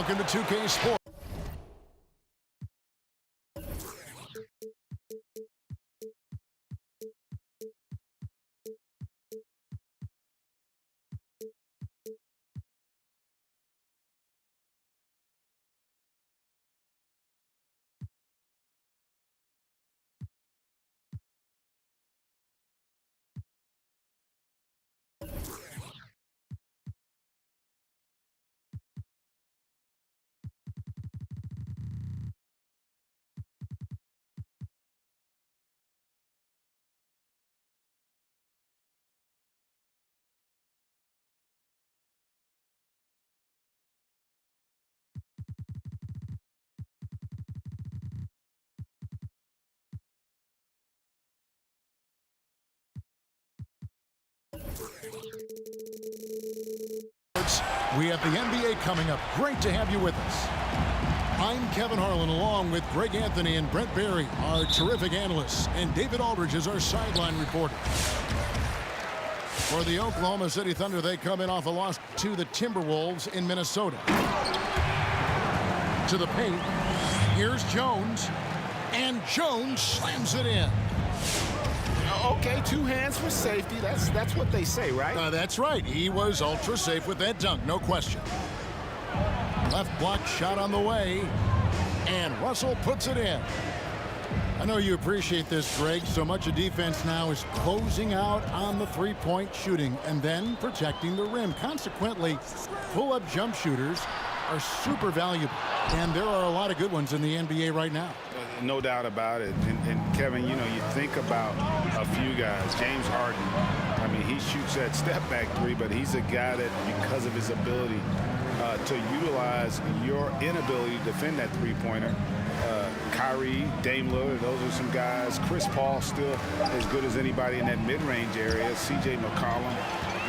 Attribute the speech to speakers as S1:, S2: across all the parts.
S1: Welcome to 2K Sports. We have the NBA coming up. Great to have you with us. I'm Kevin Harlan, along with Greg Anthony and Brent Barry, our terrific analysts, and David Aldridge is our sideline reporter. For the Oklahoma City Thunder, they come in off a loss to the Timberwolves in Minnesota. To the paint, here's Jones, and Jones slams it in.
S2: Okay, two hands for safety. That's what they say, right?
S1: That's right. He was ultra safe with that dunk, no question. Left block shot on the way, and Russell puts it in. I know you appreciate this, Greg. So much of defense now is closing out on the three-point shooting and then protecting the rim. Consequently, pull-up jump shooters are super valuable, and there are a lot of good ones in the NBA right now.
S2: No doubt about it. And Kevin, you know, you think about a few guys. James Harden, I mean, he shoots that step-back three, but he's a guy that, because of his ability to utilize your inability to defend that three-pointer, Kyrie, Dame Lillard, those are some guys. Chris Paul still as good as anybody in that mid-range area. C.J. McCollum.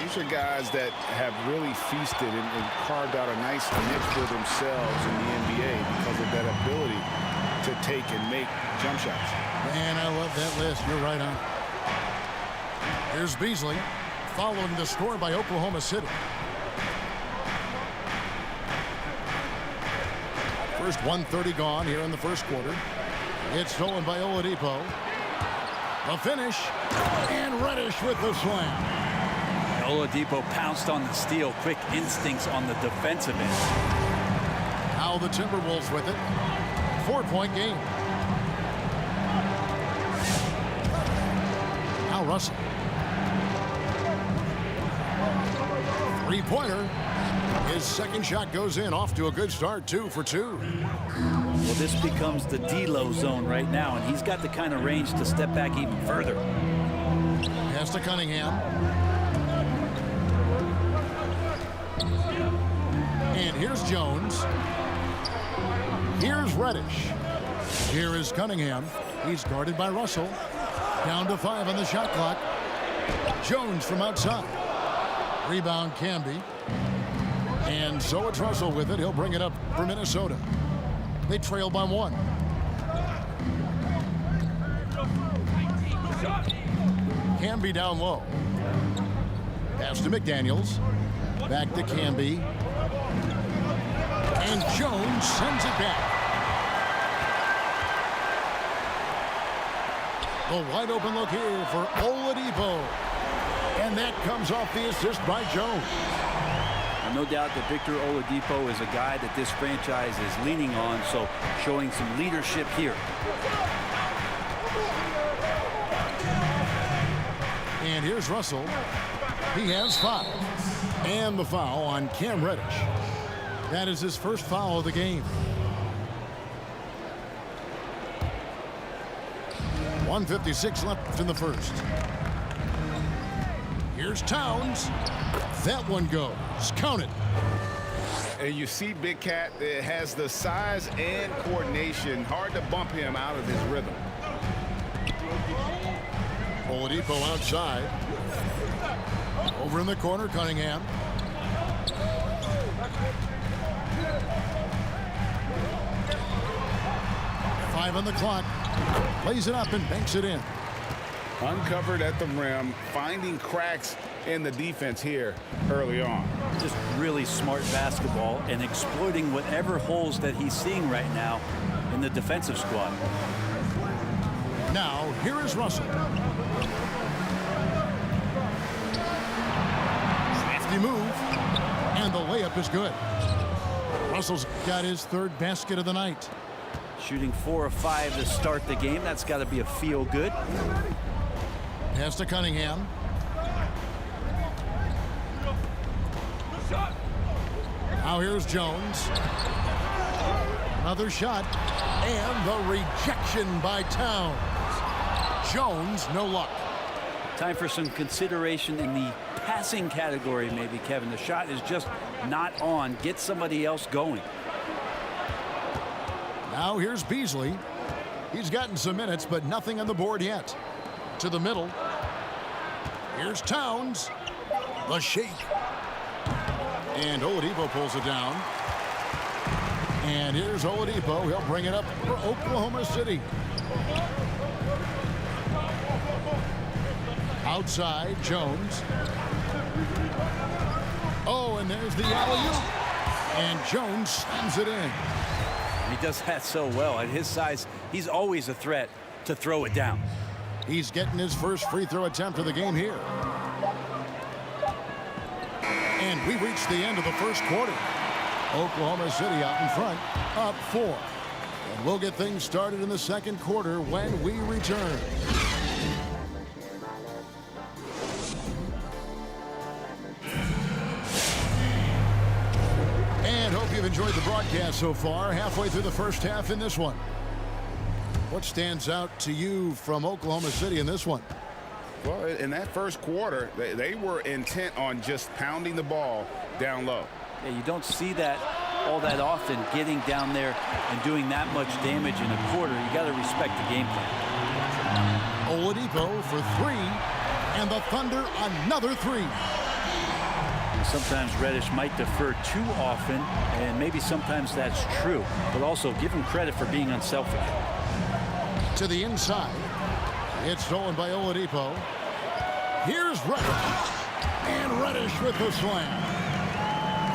S2: These are guys that have really feasted and carved out a nice niche for themselves in the NBA because of that ability to take and make jump shots.
S1: Man, I love that list. You're right on. Here's Beasley following the score by Oklahoma City. First 1:30 gone here in the first quarter. It's stolen by Oladipo. The finish, and Reddish with the slam.
S3: Oladipo pounced on the steal. Quick instincts on the defensive end.
S1: Now the Timberwolves with it. 4-point game. Now Russell. Three-pointer. His second shot goes in. Off to a good start. 2 for 2.
S3: Well, this becomes the D-Lo zone right now, and he's got the kind of range to step back even further.
S1: Pass to Cunningham. And here's Jones. Here's Reddish. Here is Cunningham. He's guarded by Russell. Down to 5 on the shot clock. Jones from outside. Rebound Camby. And so it's Russell with it. He'll bring it up for Minnesota. They trail by 1. Camby down low. Pass to McDaniels. Back to Camby. And Jones sends it back. The wide open look here for Oladipo. And that comes off the assist by Jones.
S3: No doubt that Victor Oladipo is a guy that this franchise is leaning on, so showing some leadership here.
S1: And here's Russell. He has 5. And the foul on Cam Reddish. That is his first foul of the game. 1:56 left in the first. Here's Towns. That one goes. Count it.
S2: And you see Big Cat has the size and coordination. Hard to bump him out of his rhythm.
S1: Oladipo outside. Over in the corner, Cunningham. Five on the clock. Plays it up and banks it in.
S2: Uncovered at the rim, finding cracks in the defense here early on.
S3: Just really smart basketball and exploiting whatever holes that he's seeing right now in the defensive squad.
S1: Now, here is Russell. Crafty move. And the layup is good. Russell's got his 3rd basket of the night.
S3: Shooting 4 of 5 to start the game. That's got to be a feel good.
S1: Pass to Cunningham. Now here's Jones. Another shot. And the rejection by Towns. Jones, no luck.
S3: Time for some consideration in the passing category, maybe, Kevin. The shot is just not on. Get somebody else going.
S1: Now here's Beasley. He's gotten some minutes, but nothing on the board yet. To the middle. Here's Towns. The shake. And Oladipo pulls it down. And here's Oladipo. He'll bring it up for Oklahoma City. Outside, Jones. Oh, and there's the alley-oop. And Jones slams it in.
S3: He does that so well. At his size, he's always a threat to throw it down.
S1: He's getting his first free throw attempt of the game here. And we reached the end of the first quarter. Oklahoma City out in front, up 4. And we'll get things started in the second quarter when we return. And hope you've enjoyed the broadcast so far. Halfway through the first half in this one. What stands out to you from Oklahoma City in this one?
S2: Well, in that first quarter, they were intent on just pounding the ball down low.
S3: Yeah, you don't see that all that often, getting down there and doing that much damage in a quarter. You got to respect the game plan.
S1: Oladipo for 3, and the Thunder another 3.
S3: And sometimes Reddish might defer too often, and maybe sometimes that's true, but also give him credit for being unselfish.
S1: To the inside. It's stolen by Oladipo. Here's Reddish. And Reddish with the slam.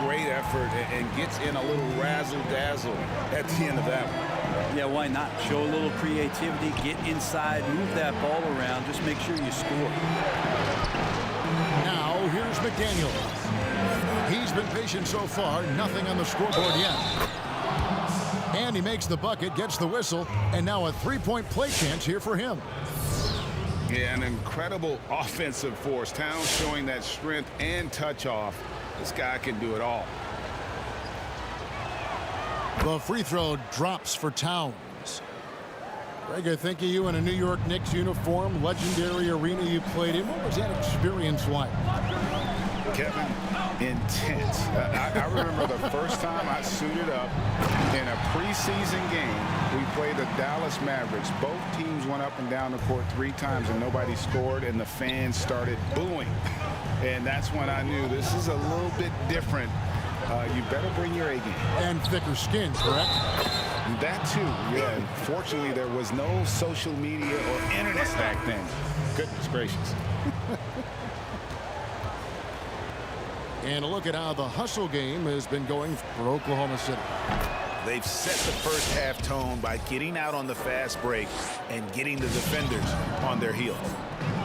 S2: Great effort and gets in a little razzle-dazzle at the end of that one.
S3: Yeah, why not? Show a little creativity, get inside, move that ball around, just make sure you score.
S1: Now here's McDaniels. He's been patient so far, nothing on the scoreboard yet. And he makes the bucket, gets the whistle, and now a 3-point play chance here for him.
S2: Yeah, an incredible offensive force. Towns showing that strength and touch off. This guy can do it all.
S1: The free throw drops for Towns. Greg, I think of you in a New York Knicks uniform, legendary arena you played in. What was that experience like?
S2: Kevin, intense. I remember the first time I suited up in a preseason game. We played the Dallas Mavericks. Both teams went up and down the court 3 times and nobody scored, and the fans started booing. And that's when I knew this is a little bit different. You better bring your A game.
S1: And thicker skin, correct?
S2: That too, yeah. Unfortunately, there was no social media or internet back then. Goodness gracious.
S1: And a look at how the hustle game has been going for Oklahoma City.
S4: They've set the first half tone by getting out on the fast break and getting the defenders on their heels.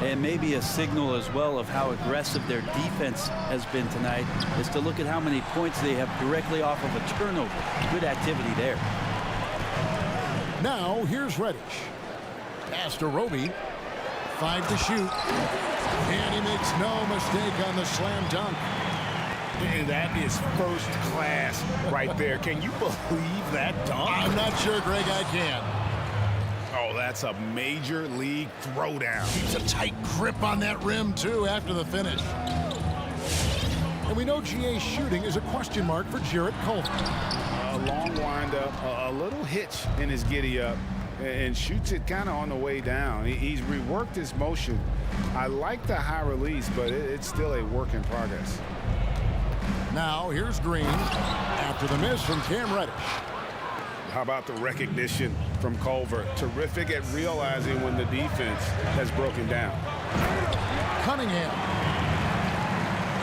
S3: And maybe a signal as well of how aggressive their defense has been tonight is to look at how many points they have directly off of a turnover. Good activity there.
S1: Now here's Reddish. Pass to Roby. 5 to shoot. And he makes no mistake on the slam dunk.
S4: And that is first class right there. Can you believe that dunk?
S1: I'm not sure, Greg, I can.
S4: Oh, that's a major league throwdown.
S1: Keeps a tight grip on that rim, too, after the finish. And we know GA's shooting is a question mark for Jarrett Culver.
S2: A long windup, a little hitch in his giddy up, and shoots it kind of on the way down. He's reworked his motion. I like the high release, but it's still a work in progress.
S1: Now here's Green after the miss from Cam Reddish.
S2: How about the recognition from Culver? Terrific at realizing when the defense has broken down.
S1: Cunningham.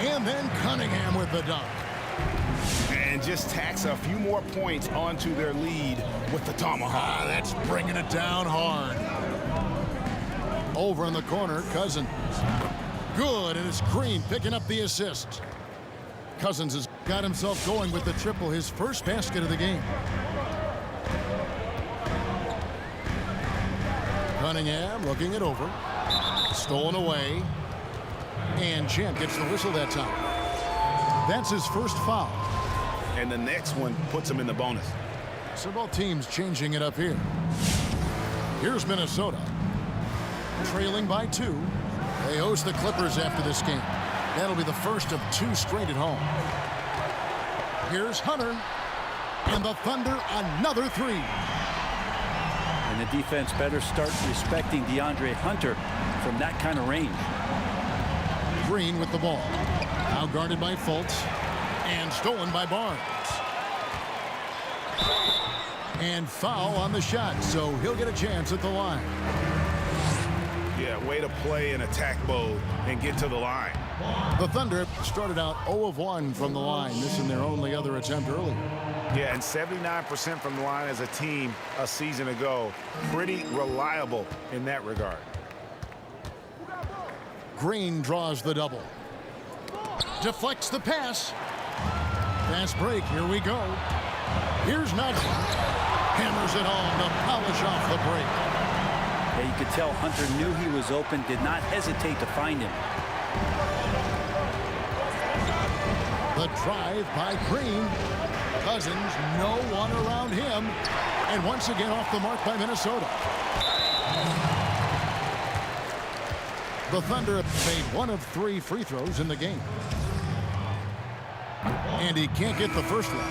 S1: And then Cunningham with the dunk.
S2: And just tacks a few more points onto their lead with the tomahawk.
S1: That's bringing it down hard. Over in the corner, Cousins. Good, and it's Green picking up the assist. Cousins has got himself going with the triple, his first basket of the game. Cunningham looking it over. Stolen away. And Champ gets the whistle that time. That's his first foul.
S4: And the next one puts him in the bonus.
S1: So both teams changing it up here. Here's Minnesota. Trailing by 2. They host the Clippers after this game. That'll be the first of 2 straight at home. Here's Hunter. And the Thunder, another 3.
S3: And the defense better start respecting DeAndre Hunter from that kind of range.
S1: Green with the ball. Now guarded by Fultz. And stolen by Barnes. And foul on the shot, so he'll get a chance at the line.
S2: Yeah, way to play in attack mode and get to the line.
S1: The Thunder started out 0 of 1 from the line, missing their only other attempt earlier.
S2: Yeah, and 79% from the line as a team a season ago. Pretty reliable in that regard.
S1: Green draws the double. Deflects the pass. Fast break, here we go. Here's Madison. Hammers it home to polish off the break.
S3: Yeah, you could tell Hunter knew he was open, did not hesitate to find him.
S1: The drive by Green. Cousins, no one around him. And once again off the mark by Minnesota. The Thunder made 1 of 3 free throws in the game. And he can't get the first one.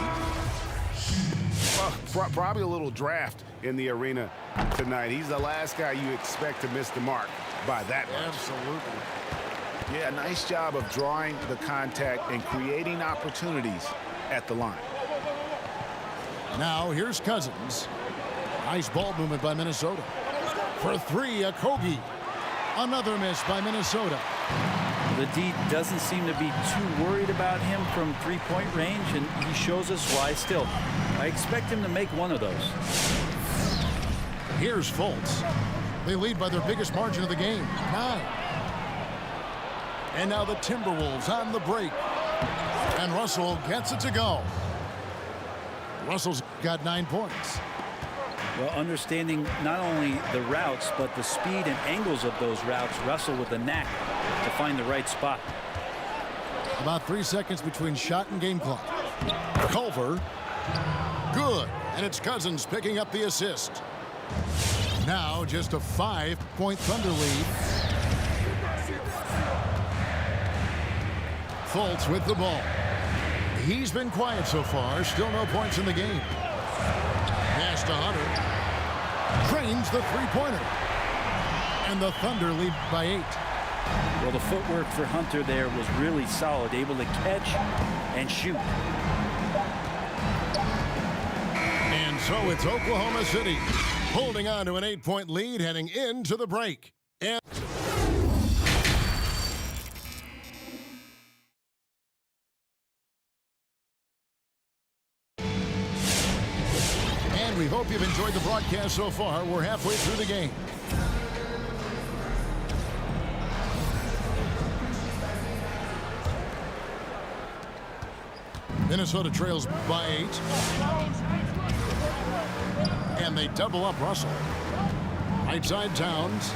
S2: Well, probably a little draft in the arena tonight. He's the last guy you expect to miss the mark by that much.
S1: Absolutely.
S2: Yeah, nice job of drawing the contact and creating opportunities at the line.
S1: Now here's Cousins. Nice ball movement by Minnesota. For 3, Okogie. Another miss by Minnesota.
S3: The D doesn't seem to be too worried about him from 3-point range, and he shows us why still. I expect him to make one of those.
S1: Here's Fultz. They lead by their biggest margin of the game, 9. And now the Timberwolves on the break. And Russell gets it to go. Russell's got 9 points.
S3: Well, understanding not only the routes, but the speed and angles of those routes, Russell with the knack to find the right spot.
S1: About 3 seconds between shot and game clock. Culver. Good. And it's Cousins picking up the assist. Now just a 5-point Thunder lead. Fultz with the ball. He's been quiet so far. Still no points in the game. Pass to Hunter. Drains the three-pointer. And the Thunder lead by 8.
S3: Well, the footwork for Hunter there was really solid, able to catch and shoot.
S1: And so it's Oklahoma City holding on to an 8-point lead heading into the break. And we hope you've enjoyed the broadcast so far. We're halfway through the game. Minnesota trails by 8. And they double up Russell. Right side Towns.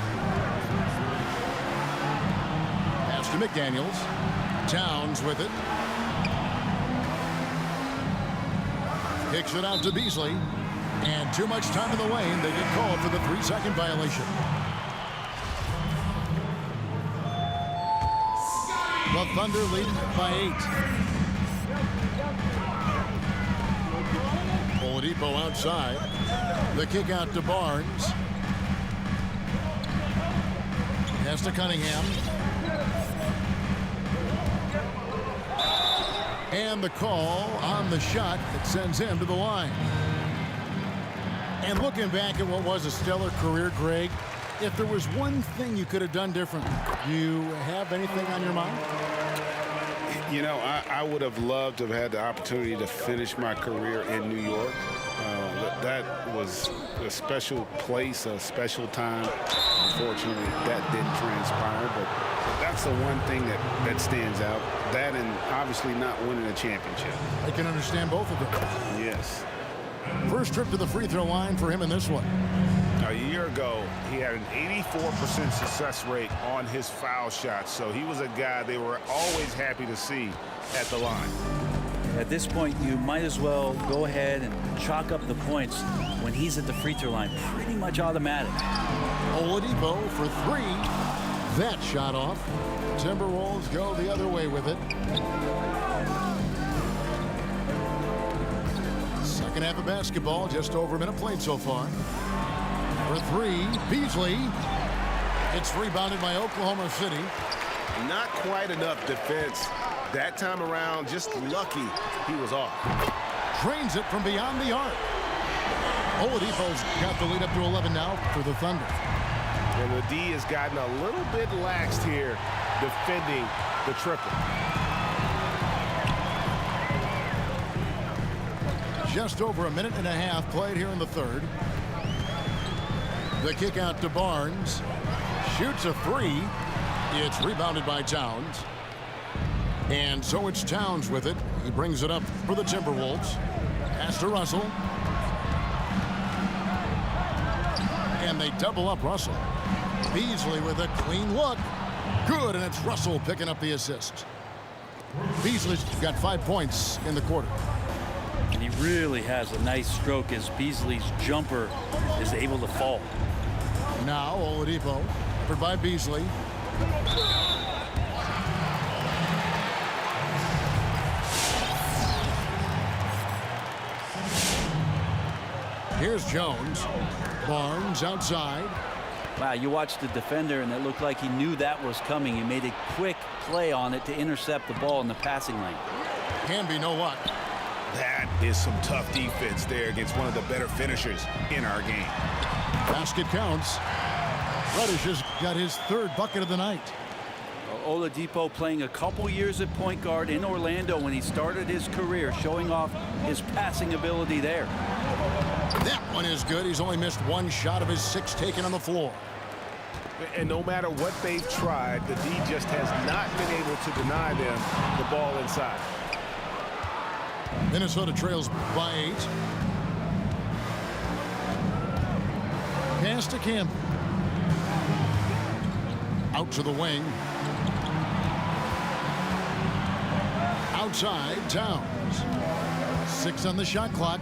S1: Pass to McDaniels. Towns with it. Kicks it out to Beasley. And too much time in the lane. They get called for the 3-second violation. The Thunder lead by 8. Oladipo outside. The kick out to Barnes. Pass to Cunningham. And the call on the shot that sends him to the line. And looking back at what was a stellar career, Greg, if there was one thing you could have done differently, do you have anything on your mind?
S2: You know, I would have loved to have had the opportunity to finish my career in New York. That was a special place, a special time. Unfortunately, that didn't transpire, but that's the one thing that stands out. That and obviously not winning a championship.
S1: I can understand both of them.
S2: Yes.
S1: First trip to the free throw line for him in this one.
S2: A year ago, he had an 84% success rate on his foul shots, so he was a guy they were always happy to see at the line.
S3: At this point, you might as well go ahead and chalk up the points when he's at the free throw line. Pretty much automatic.
S1: Oladipo for 3. That shot off. Timberwolves go the other way with it. Second half of basketball, just over a minute played so far. For 3, Beasley. It's rebounded by Oklahoma City.
S5: Not quite enough defense. That time around, just lucky he was off.
S1: Drains it from beyond the arc. Oladipo's got the lead up to 11 now for the Thunder.
S5: And the D has gotten a little bit laxed here defending the triple.
S1: Just over a minute and a half played here in the third. The kick out to Barnes. Shoots a 3. It's rebounded by Towns. And so it's Towns with it. He brings it up for the Timberwolves. Pass to Russell. And they double up Russell. Beasley with a clean look. Good, and it's Russell picking up the assist. Beasley's got 5 points in the quarter.
S3: And he really has a nice stroke as Beasley's jumper is able to fall.
S1: Now Oladipo, covered by Beasley. Here's Jones. Barnes outside.
S3: Wow, you watched the defender, and it looked like he knew that was coming. He made a quick play on it to intercept the ball in the passing lane.
S1: Hamby, no luck.
S5: That is some tough defense there against one of the better finishers in our game.
S1: Basket counts. Reddish has got his 3rd bucket of the night.
S3: Oladipo playing a couple years at point guard in Orlando when he started his career, showing off his passing ability there.
S1: That one is good. He's only missed 1 shot of his 6 taken on the floor.
S5: And no matter what they've tried, the D just has not been able to deny them the ball inside.
S1: Minnesota trails by 8. Pass to Campbell. Out to the wing. Outside, Towns. 6 on the shot clock.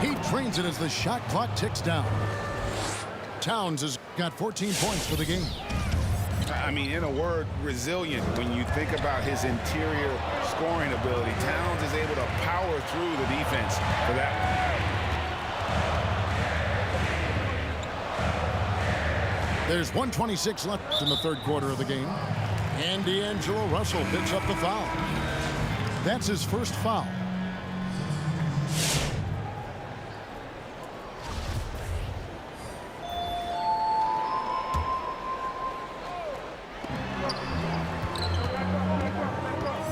S1: He trains it as the shot clock ticks down. Towns has got 14 points for the game.
S2: I mean, in a word, resilient. When you think about his interior scoring ability, Towns is able to power through the defense for that one.
S1: There's 1:26 left in the third quarter of the game. And D'Angelo Russell picks up the foul. That's his first foul.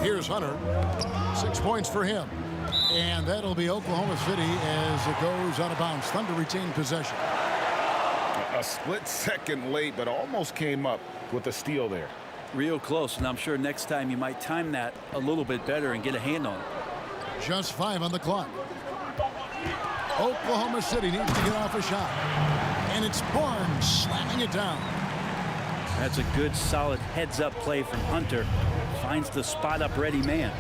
S1: Here's Hunter. 6 points for him. And that'll be Oklahoma City as it goes out of bounds. Thunder retain possession.
S2: A split second late, but almost came up with a steal there.
S3: Real close, and I'm sure next time you might time that a little bit better and get a hand on it.
S1: Just 5 on the clock. Oklahoma City needs to get off a shot. And it's Barnes slamming it down.
S3: That's a good, solid heads-up play from Hunter. Finds the spot-up ready man.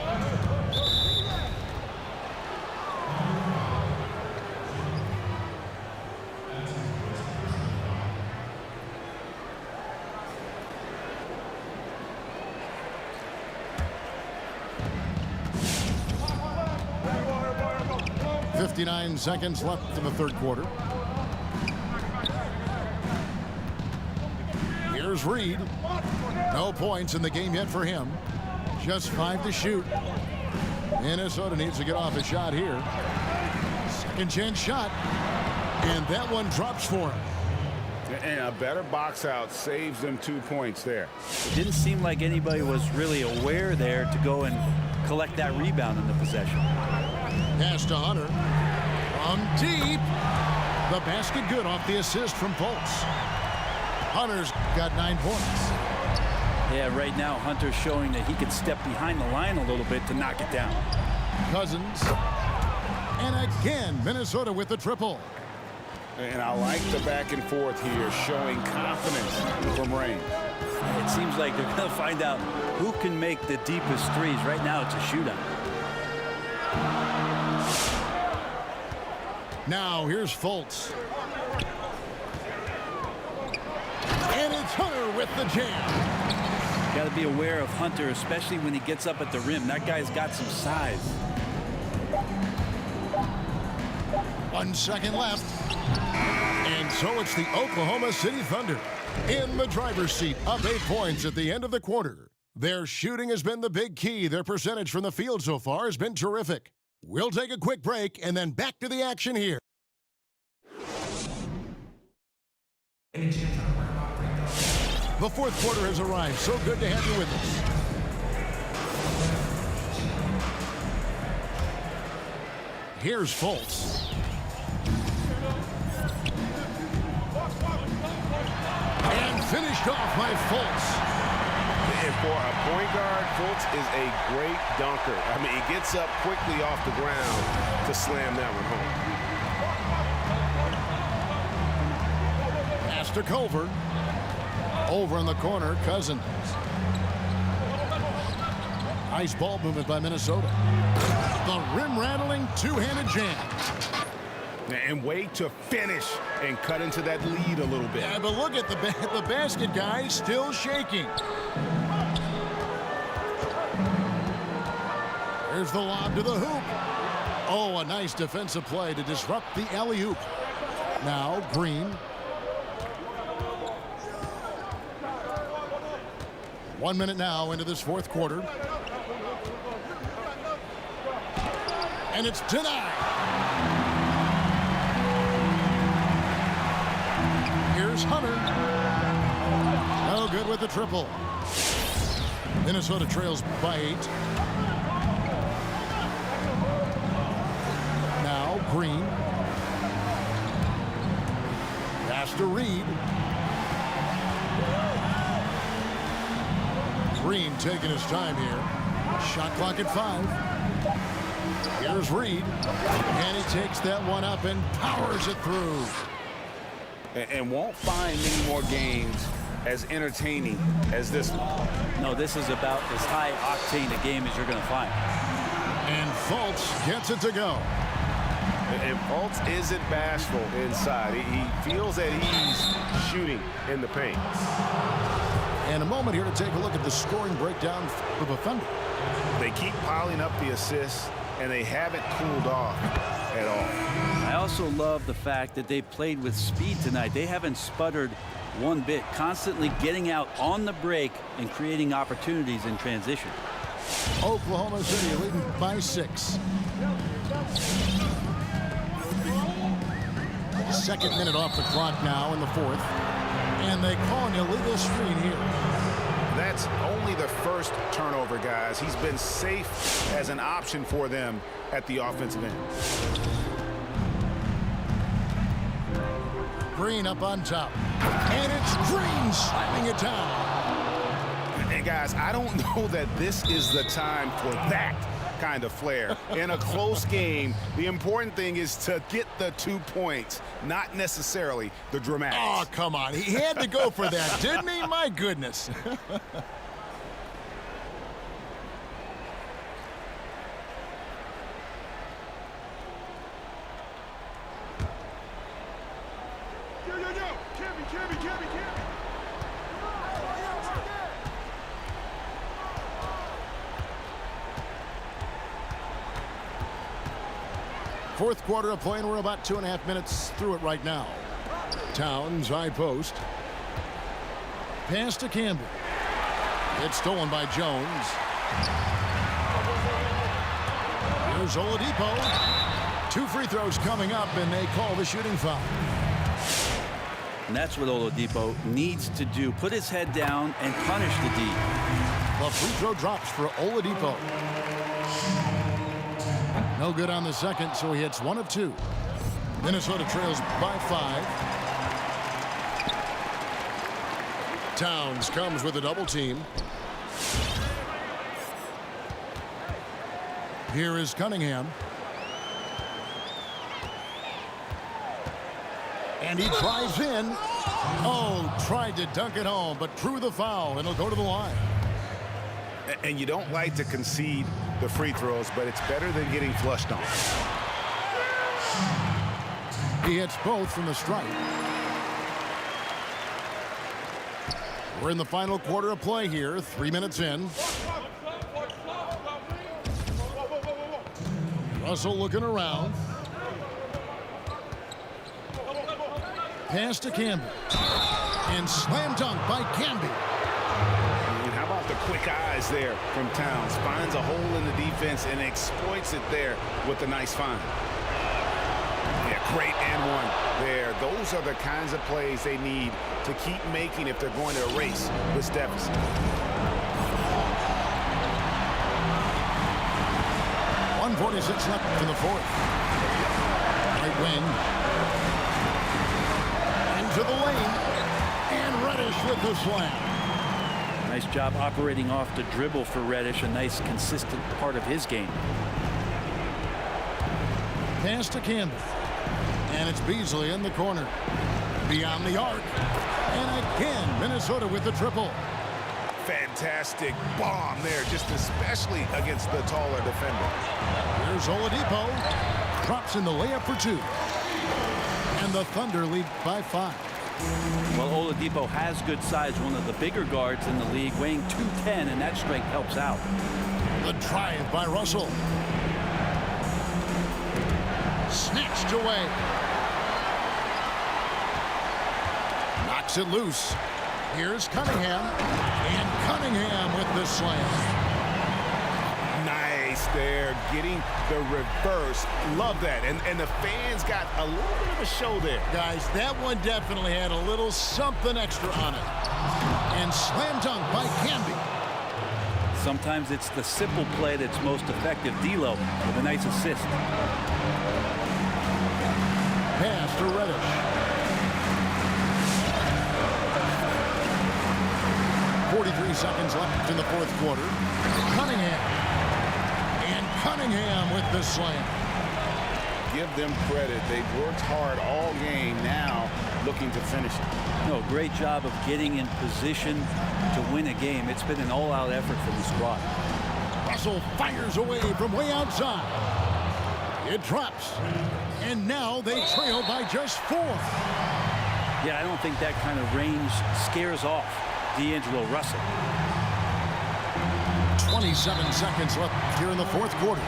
S1: .59 seconds left in the third quarter. Here's Reed. No points in the game yet for him. Just 5 to shoot. Minnesota needs to get off a shot here. Second chance shot. And that one drops for him.
S2: And a better box out saves them 2 points there.
S3: It didn't seem like anybody was really aware there to go and collect that rebound in the possession.
S1: Pass to Hunter. From deep. The basket good off the assist from Fultz. Hunter's got 9 points.
S3: Yeah, right now Hunter's showing that he can step behind the line a little bit to knock it down.
S1: Cousins. And again, Minnesota with the triple.
S2: And I like the back and forth here, showing confidence from Rain.
S3: It seems like they're going to find out who can make the deepest threes. Right now it's a shootout.
S1: Now here's Fultz. And it's Hunter with the jam.
S3: Got to be aware of Hunter, especially when he gets up at the rim. That guy's got some size.
S1: 1 second left. And so it's the Oklahoma City Thunder in the driver's seat, up 8 points at the end of the quarter. Their shooting has been the big key. Their percentage from the field so far has been terrific. We'll take a quick break and then back to the action here. The fourth quarter has arrived. So good to have you with us. Here's Fultz. And finished off by Fultz.
S5: And for a point guard, Fultz is a great dunker. I mean, he gets up quickly off the ground to slam that one home.
S1: Pass to Culver. Over in the corner, Cousins. Nice ball movement by Minnesota. The rim-rattling two-handed jam.
S2: And way to finish and cut into that lead a little bit.
S1: Yeah, but look at the basket, guys, still shaking. There's the lob to the hoop. Oh, a nice defensive play to disrupt the alley-oop. Now, Green. 1 minute now into this fourth quarter. And it's denied. Here's Hunter. No good with the triple. Minnesota trails by 8. Now Green. Pass to Reed. Green taking his time here. Shot clock at 5. Here's Reed. And he takes that one up and powers it through.
S2: And won't find many more games as entertaining as this one.
S3: No, this is about as high octane a game as you're going to find.
S1: And Fultz gets it to go.
S5: And Fultz isn't bashful inside. He feels at ease shooting in the paint.
S1: And a moment here to take a look at the scoring breakdown for the Thunder.
S2: They keep piling up the assists, and they haven't cooled off at all.
S3: I also love the fact that they played with speed tonight. They haven't sputtered one bit, constantly getting out on the break and creating opportunities in transition.
S1: Oklahoma City leading by 6. Second minute off the clock now in the fourth. And they call an illegal screen here.
S2: That's only the first turnover, guys. He's been safe as an option for them at the offensive end.
S1: Green up on top. And it's Green slamming it down.
S2: And guys, I don't know that this is the time for that kind of flair. In a close game, the important thing is to get the 2 points, not necessarily the dramatics.
S1: Oh, come on. He had to go for that, didn't he? My goodness. Fourth quarter of play, and we're about 2.5 minutes through it right now. Towns, high post. Pass to Campbell. It's stolen by Jones. Here's Oladipo. 2 free throws coming up, and they call the shooting foul.
S3: And that's what Oladipo needs to do. Put his head down and punish the D.
S1: The free throw drops for Oladipo. No good on the second, so he hits 1 of 2. Minnesota trails by 5. Towns comes with a double team. Here is Cunningham. And he drives in. Oh, tried to dunk it home, but drew the foul, and he'll go to the line.
S2: And you don't like to concede the free throws, but it's better than getting flushed on.
S1: He hits both from the stripe. We're in the final quarter of play here, 3 minutes in. Russell looking around. Pass to Campbell. And slam dunk by Camby.
S2: And how about the quick eyes there from Towns? Finds a hole in the defense and exploits it there with a nice find. Yeah, great and one there. Those are the kinds of plays they need to keep making if they're going to erase this deficit. .146 left in the fourth. Right wing. Into the lane. And Reddish with the slam.
S3: Nice job operating off the dribble for Reddish, a nice consistent part of his game.
S1: Pass to Campbell. And it's Beasley in the corner. Beyond the arc. And again, Minnesota with the triple.
S2: Fantastic bomb there, just especially against the taller defender.
S1: Here's Oladipo. Drops in the layup for 2. And the Thunder lead by 5.
S3: Well, Oladipo has good size, one of the bigger guards in the league, weighing 210, and that strength helps out.
S1: The drive by Russell. Snatched away. Knocks it loose. Here's Cunningham. And Cunningham with the slam.
S2: Nice there, getting the reverse. Love that. And the fans got a little bit of a show there.
S1: Guys, that one definitely had a little something extra on it. And slam dunk by Camby.
S3: Sometimes it's the simple play that's most effective. D'Lo with a nice assist.
S1: Pass to Reddish. 43 seconds left in the fourth quarter. Cunningham. And Cunningham with the slam.
S2: Give them credit. They've worked hard all game, now looking to finish it.
S3: No, great job of getting in position to win a game. It's been an all-out effort from the squad.
S1: Russell fires away from way outside. It drops. And now they trail by just 4.
S3: Yeah, I don't think that kind of range scares off D'Angelo Russell.
S1: 27 seconds left here in the fourth quarter.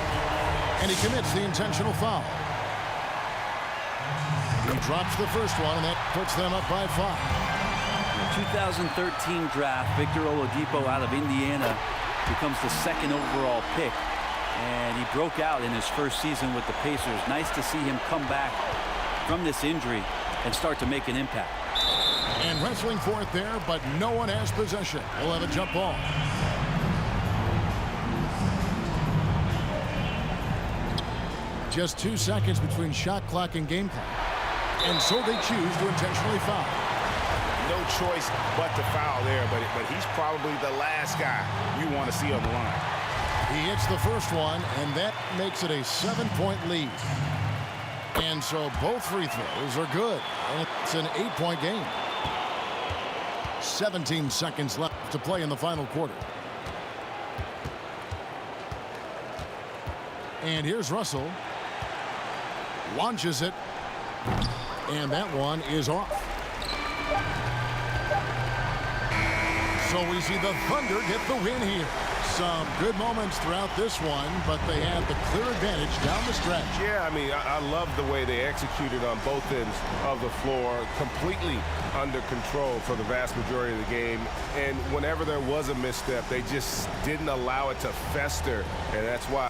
S1: And he commits the intentional foul. He drops the first one, and that puts them up by 5.
S3: The 2013 draft, Victor Oladipo out of Indiana becomes the second overall pick. And he broke out in his first season with the Pacers. Nice to see him come back from this injury and start to make an impact.
S1: And wrestling for it there, but no one has possession. We'll have a jump ball. Just 2 seconds between shot clock and game clock. And so they choose to intentionally foul.
S2: No choice but to foul there, but he's probably the last guy you want to see on the line.
S1: He hits the first one, and that makes it a 7-point lead. And so both free throws are good, and it's an 8-point game. 17 seconds left to play in the final quarter. And here's Russell. Launches it. And that one is off. So we see the Thunder get the win here. Some good moments throughout this one, but they have the clear advantage down the stretch.
S5: Yeah, I mean, I love the way they executed on both ends of the floor, completely under control for the vast majority of the game. And whenever there was a misstep, they just didn't allow it to fester, and that's why.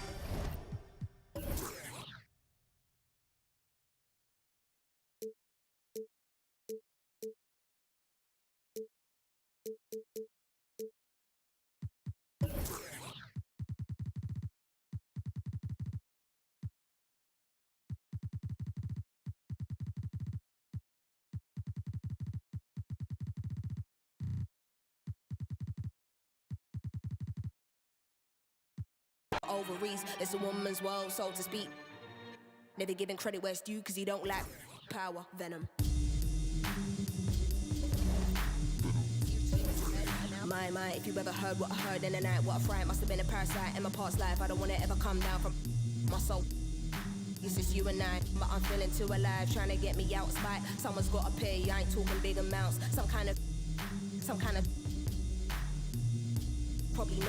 S6: Ovaries, it's a woman's world, so to speak. Never giving credit where it's due, cause you don't lack power, venom. My, if you ever heard what I heard in the night, what a fright, must have been a parasite in my past life. I don't wanna ever come down from my soul. It's just you and I, but I'm feeling too alive, trying to get me out of spite. Someone's gotta pay, I ain't talking big amounts. Some kind of, probably not.